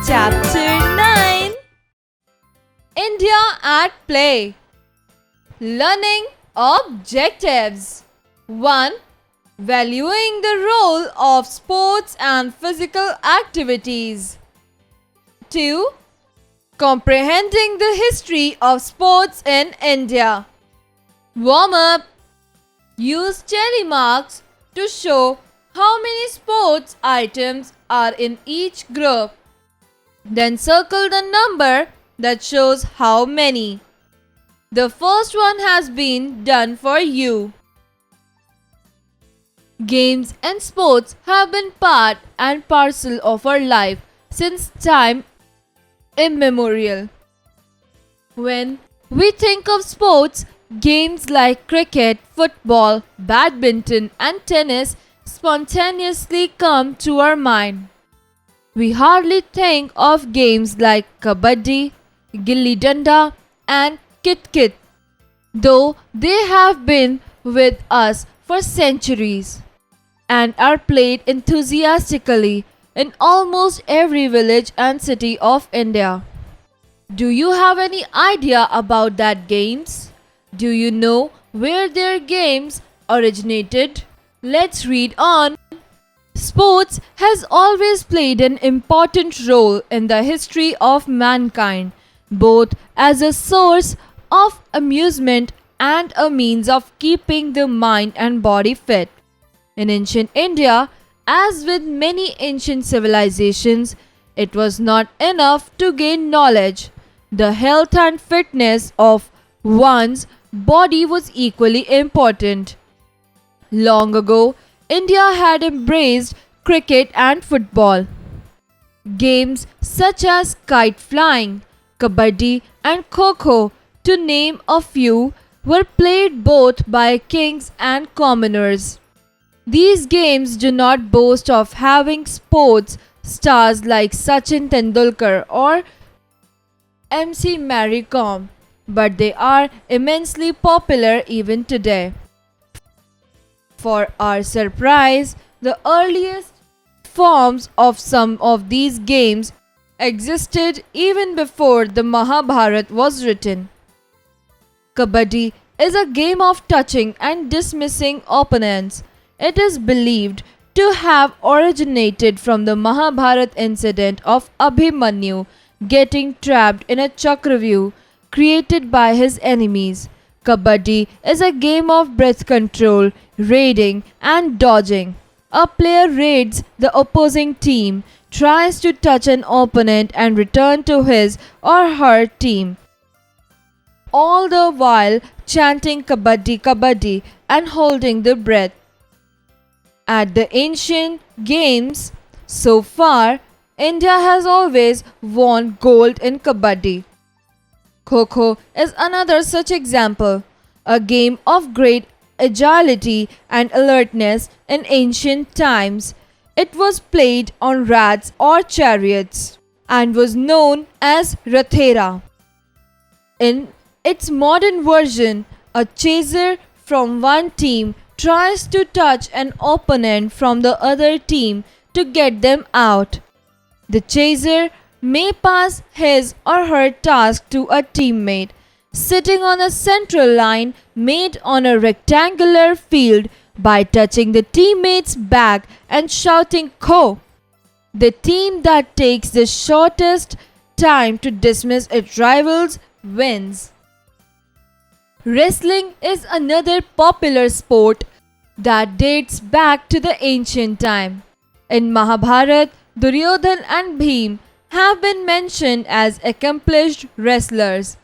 Chapter 9 India at Play. Learning Objectives. 1. Valuing the role of sports and physical activities. 2. Comprehending the history of sports in India. Warm up. Use tally marks to show how many sports items are in each group. Then circle the number that shows how many. The first one has been done for you. Games and sports have been part and parcel of our life since time immemorial. When we think of sports, games like cricket, football, badminton and tennis spontaneously come to our mind. We hardly think of games like kabaddi, gilli danda and kit-kit, though they have been with us for centuries and are played enthusiastically in almost every village and city of India. Do you have any idea about that games? Do you know where their games originated? Let's read on. Sports has always played an important role in the history of mankind, both as a source of amusement and a means of keeping the mind and body fit. In ancient India, as with many ancient civilizations, it was not enough to gain knowledge. The health and fitness of one's body was equally important. Long ago, India had embraced cricket and football. Games such as kite flying, kabaddi and kho-kho, to name a few, were played both by kings and commoners. These games do not boast of having sports stars like Sachin Tendulkar or MC Mary Kom, but they are immensely popular even today. For our surprise, the earliest forms of some of these games existed even before the Mahabharata was written. Kabaddi is a game of touching and dismissing opponents. It is believed to have originated from the Mahabharata incident of Abhimanyu getting trapped in a chakravyuh created by his enemies. Kabaddi is a game of breath control, raiding and dodging. A player raids the opposing team, tries to touch an opponent and return to his or her team, all the while chanting Kabaddi Kabaddi and holding the breath. At the ancient games, so far, India has always won gold in Kabaddi. Kho-Kho is another such example, a game of great agility and alertness in ancient times. It was played on rats or chariots and was known as Rathera. In its modern version, a chaser from one team tries to touch an opponent from the other team to get them out. The chaser may pass his or her task to a teammate sitting on a central line made on a rectangular field by touching the teammate's back and shouting Kho. The team that takes the shortest time to dismiss its rivals wins. Wrestling is another popular sport that dates back to the ancient time. In Mahabharata, Duryodhan and Bhim have been mentioned as accomplished wrestlers.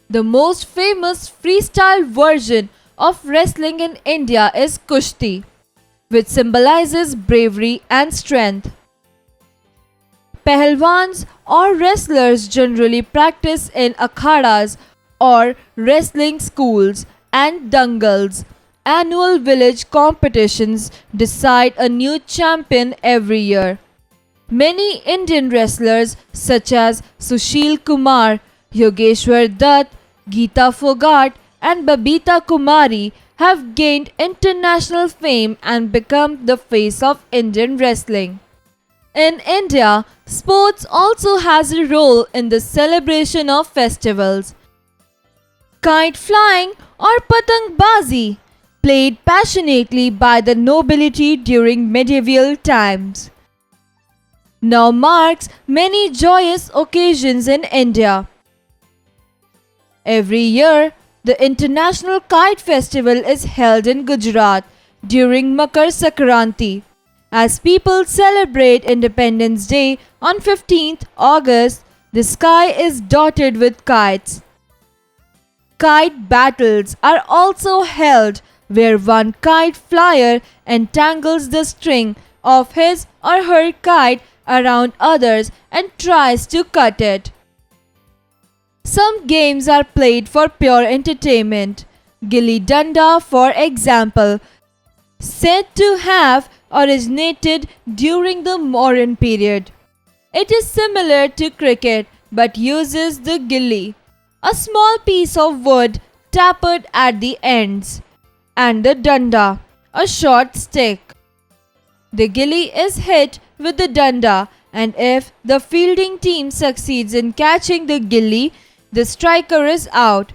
The most famous freestyle version of wrestling in India is Kushti, which symbolizes bravery and strength. Pahalwans or wrestlers generally practice in akhadas or wrestling schools and dangals. Annual village competitions decide a new champion every year. Many Indian wrestlers such as Sushil Kumar, Yogeshwar Dutt, Geeta Fogart and Babita Kumari have gained international fame and become the face of Indian wrestling. In India, sports also has a role in the celebration of festivals. Kite flying or patangbazi, played passionately by the nobility during medieval times, now marks many joyous occasions in India. Every year, the International Kite Festival is held in Gujarat during Makar Sankranti. As people celebrate Independence Day on 15th August, the sky is dotted with kites. Kite battles are also held where one kite flyer entangles the string of his or her kite around others and tries to cut it. Some games are played for pure entertainment. Gilli Danda, for example, said to have originated during the Mauryan period. It is similar to cricket but uses the gilli, a small piece of wood tapered at the ends, and the danda, a short stick. The gilli is hit with the danda, and if the fielding team succeeds in catching the gilli, the striker is out.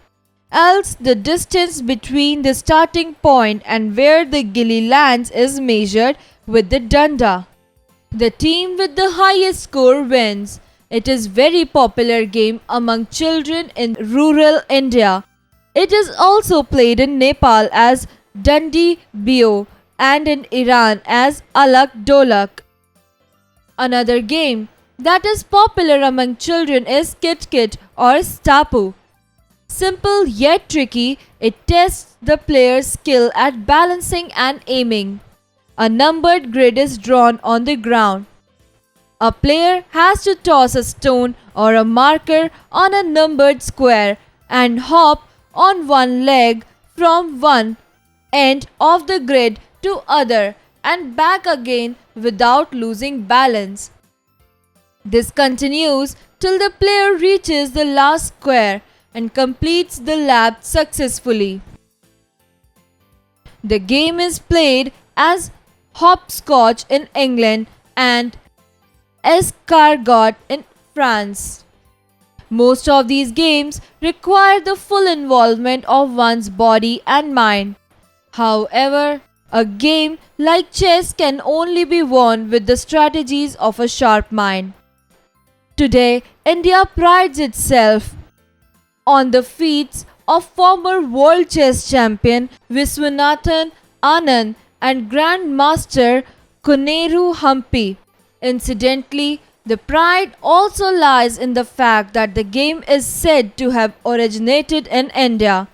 Else, the distance between the starting point and where the gilli lands is measured with the danda. The team with the highest score wins. It is very popular game among children in rural India. It is also played in Nepal as Dandi Bio and in Iran as Alak Dolak. Another game that is popular among children is Kit Kit or Stapu. Simple yet tricky, it tests the player's skill at balancing and aiming. A numbered grid is drawn on the ground. A player has to toss a stone or a marker on a numbered square and hop on one leg from one end of the grid to other and back again without losing balance. This continues till the player reaches the last square and completes the lap successfully. The game is played as hopscotch in England and escargot in France. Most of these games require the full involvement of one's body and mind. However, a game like chess can only be won with the strategies of a sharp mind. Today, India prides itself on the feats of former world chess champion Viswanathan Anand and Grandmaster Koneru Hampi. Incidentally, the pride also lies in the fact that the game is said to have originated in India.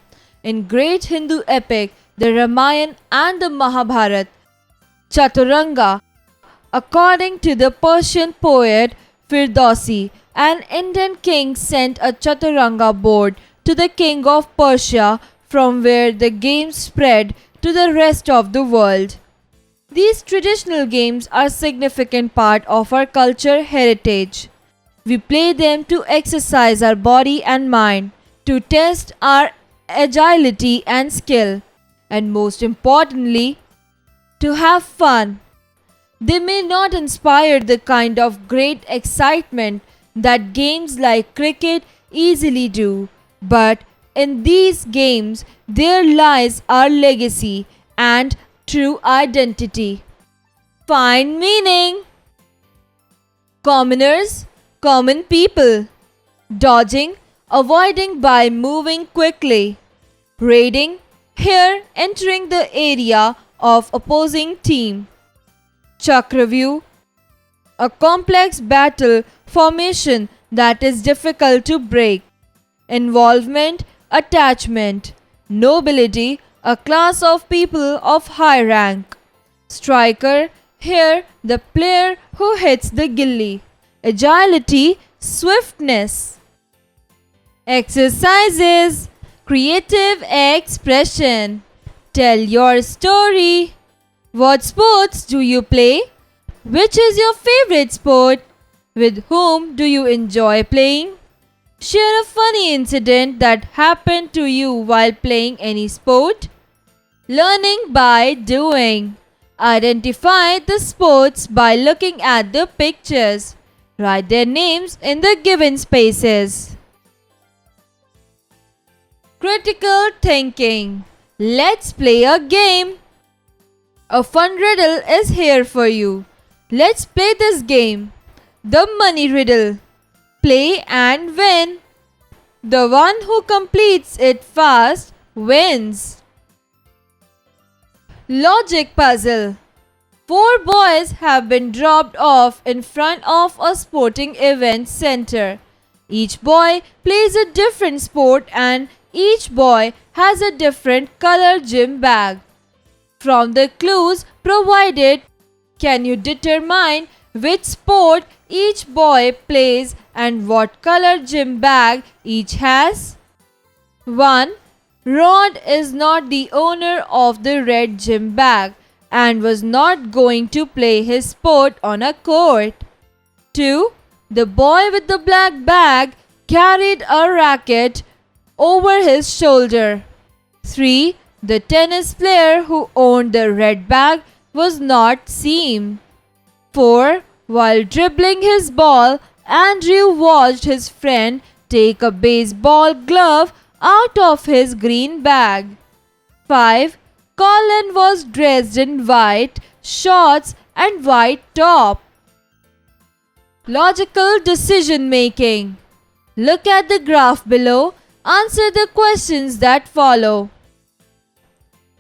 In great Hindu epic, the Ramayana and the Mahabharata, Chaturanga, according to the Persian poet Firdausi, an Indian king sent a Chaturanga board to the king of Persia, from where the game spread to the rest of the world. These traditional games are a significant part of our culture heritage. We play them to exercise our body and mind, to test our agility and skill, and most importantly, to have fun. They may not inspire the kind of great excitement that games like cricket easily do, but in these games there lies our legacy and true identity. Find meaning. Commoners, common people. Dodging, avoiding by moving quickly. Raiding, here entering the area of opposing team. Chakravyu, a complex battle formation that is difficult to break. Involvement, attachment. Nobility, a class of people of high rank. Striker, here the player who hits the gilli. Agility, swiftness. Exercises, creative expression. Tell your story. What sports do you play? Which is your favorite sport? With whom do you enjoy playing? Share a funny incident that happened to you while playing any sport. Learning by doing. Identify the sports by looking at the pictures. Write their names in the given spaces. Critical thinking. Let's play a game. A fun riddle is here for you. Let's play this game. The money riddle. Play and win. The one who completes it fast wins. Logic puzzle. 4 boys have been dropped off in front of a sporting event center. Each boy plays a different sport and each boy has a different color gym bag. From the clues provided, can you determine which sport each boy plays and what color gym bag each has? 1. Rod is not the owner of the red gym bag and was not going to play his sport on a court. 2. The boy with the black bag carried a racket over his shoulder. 3. The tennis player who owned the red bag was not seen. 4. While dribbling his ball, Andrew watched his friend take a baseball glove out of his green bag. 5. Colin was dressed in white shorts and white top. Logical decision making. Look at the graph below. Answer the questions that follow.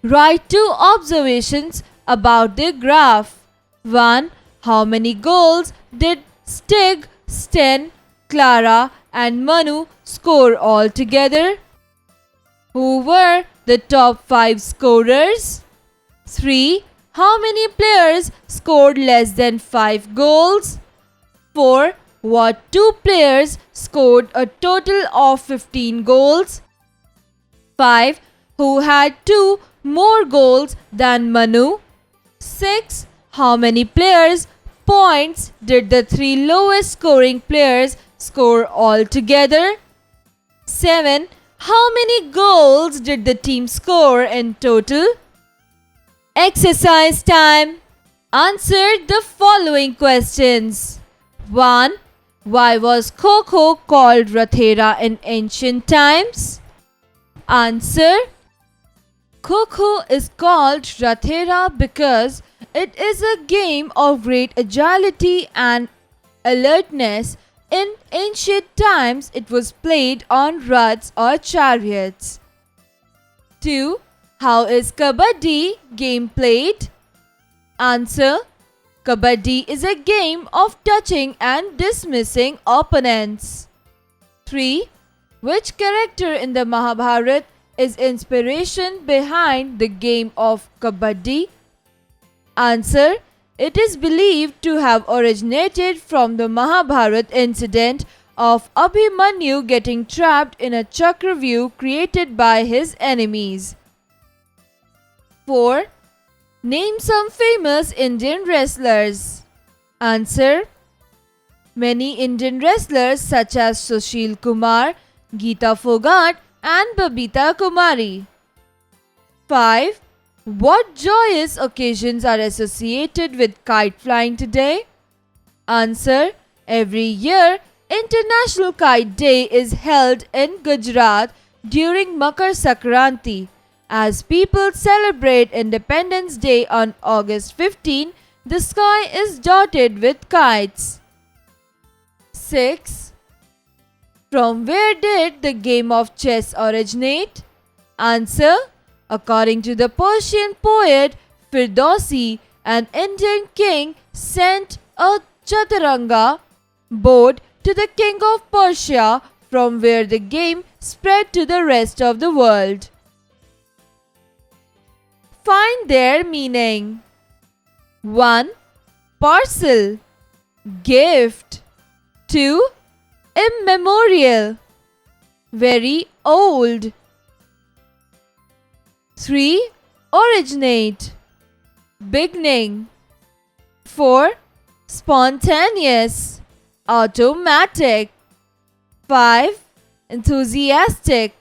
Write 2 observations about the graph. 1. How many goals did Stig, Sten, Clara and Manu score all together? Who were the top 5 scorers? 3. How many players scored less than 5 goals? 4. What 2 players scored a total of 15 goals? 5. Who had 2 more goals than Manu? 6. How many points did the 3 lowest scoring players score all together? 7. How many goals did the team score in total? Exercise time. Answer the following questions. 1. Why was Kho called Rathera in ancient times? Answer. Kho is called Rathera because it is a game of great agility and alertness. In ancient times, it was played on raths or chariots. 2. How is Kabaddi game played? Answer. Kabaddi is a game of touching and dismissing opponents. 3. Which character in the Mahabharata is inspiration behind the game of Kabaddi? Answer. It is believed to have originated from the Mahabharata incident of Abhimanyu getting trapped in a Chakravyuh created by his enemies. 4. Name some famous Indian wrestlers. Answer. Many Indian wrestlers such as Sushil Kumar, Geeta Fogart and Babita Kumari. 5. What joyous occasions are associated with kite flying today? Answer. Every year, International Kite Day is held in Gujarat during Makar Sankranti. As people celebrate Independence Day on August 15, the sky is dotted with kites. 6. From where did the game of chess originate? Answer. According to the Persian poet Firdausi, an Indian king sent a chaturanga board to the king of Persia, from where the game spread to the rest of the world. Find their meaning. 1. Parcel, gift. 2. Immemorial, very old. 3. Originate, beginning. 4. Spontaneous, automatic. 5. Enthusiastic,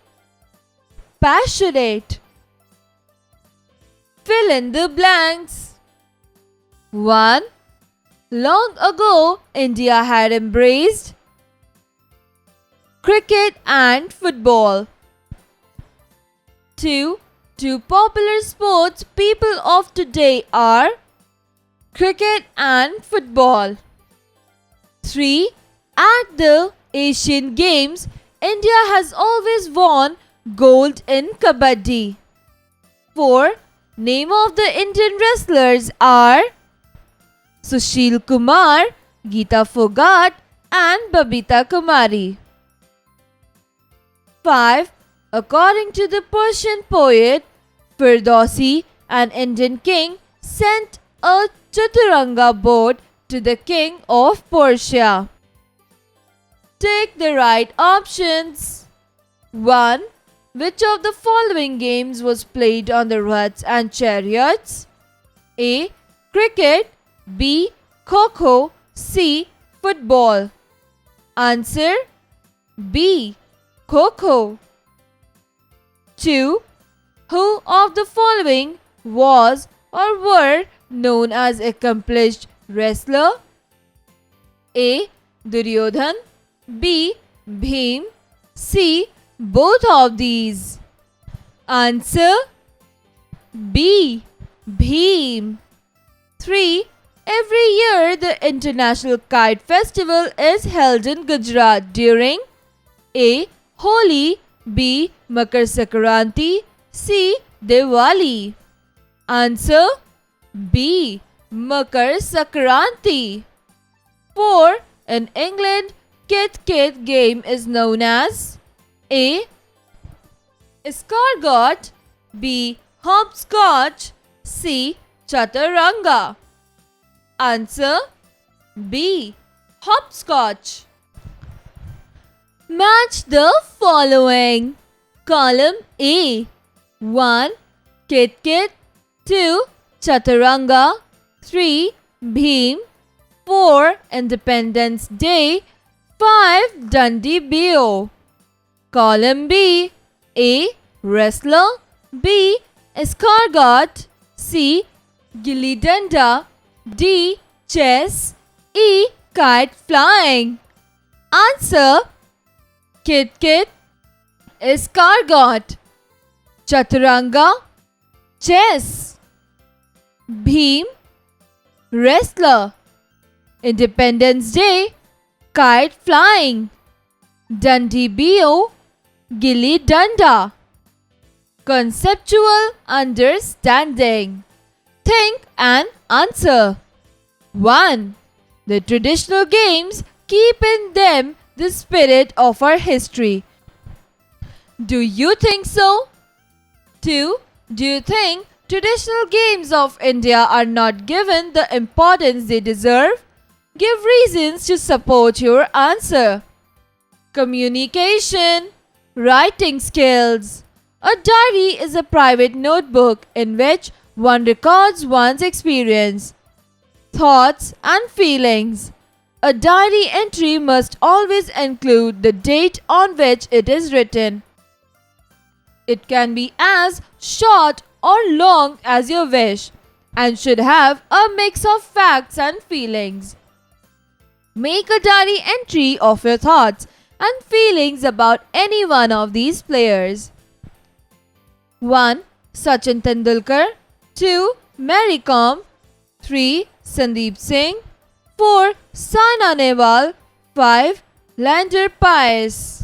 passionate. Fill in the blanks. 1. Long ago, India had embraced cricket and football. 2. Two popular sports people of today are cricket and football. 3. At the Asian Games, India has always won gold in Kabaddi. 4. Name of the Indian wrestlers are Sushil Kumar, Geeta Fogart and Babita Kumari. 5. According to the Persian poet Firdausi, an Indian king sent a chaturanga board to the king of Persia. Take the right options. 1. Which of the following games was played on the rats and chariots? A. Cricket. B. Kho-kho. C. Football. Answer B. Kho-kho. 2. Who of the following was or were known as accomplished wrestler? A. Duryodhan. B. Bhim. C. Both of these. Answer B. Bhim. 3. Every year the International Kite Festival is held in Gujarat during A. Holi. B. Makar Sankranti. C. Diwali. Answer B. Makar Sankranti. 4. In England, Kit game is known as A. Escargot. B. Hopscotch. C. Chaturanga. Answer B. Hopscotch. Match the following. Column A. 1. Kit. 2. Chaturanga. 3. Bhim. 4. Independence Day. 5. Dundee Bio. Column B. A. Wrestler. B. Escargot. C. Gilli Danda. D. Chess. E. Kite flying. Answer Kit. Escargot. Chaturanga. Chess. Bhim. Wrestler. Independence Day. Kite flying. Dundee Bio. Gilli Danda. Conceptual understanding. Think and answer. 1. The traditional games keep in them the spirit of our history. Do you think so? 2. Do you think traditional games of India are not given the importance they deserve? Give reasons to support your answer. Communication. Writing skills. A diary is a private notebook in which one records one's experience, thoughts and feelings. A diary entry must always include the date on which it is written. It can be as short or long as you wish and should have a mix of facts and feelings. Make a diary entry of your thoughts and feelings about any one of these players. 1. Sachin Tendulkar. 2. Mary Kom. 3. Sandeep Singh. 4. Saina Nehwal. 5. Lander Paes.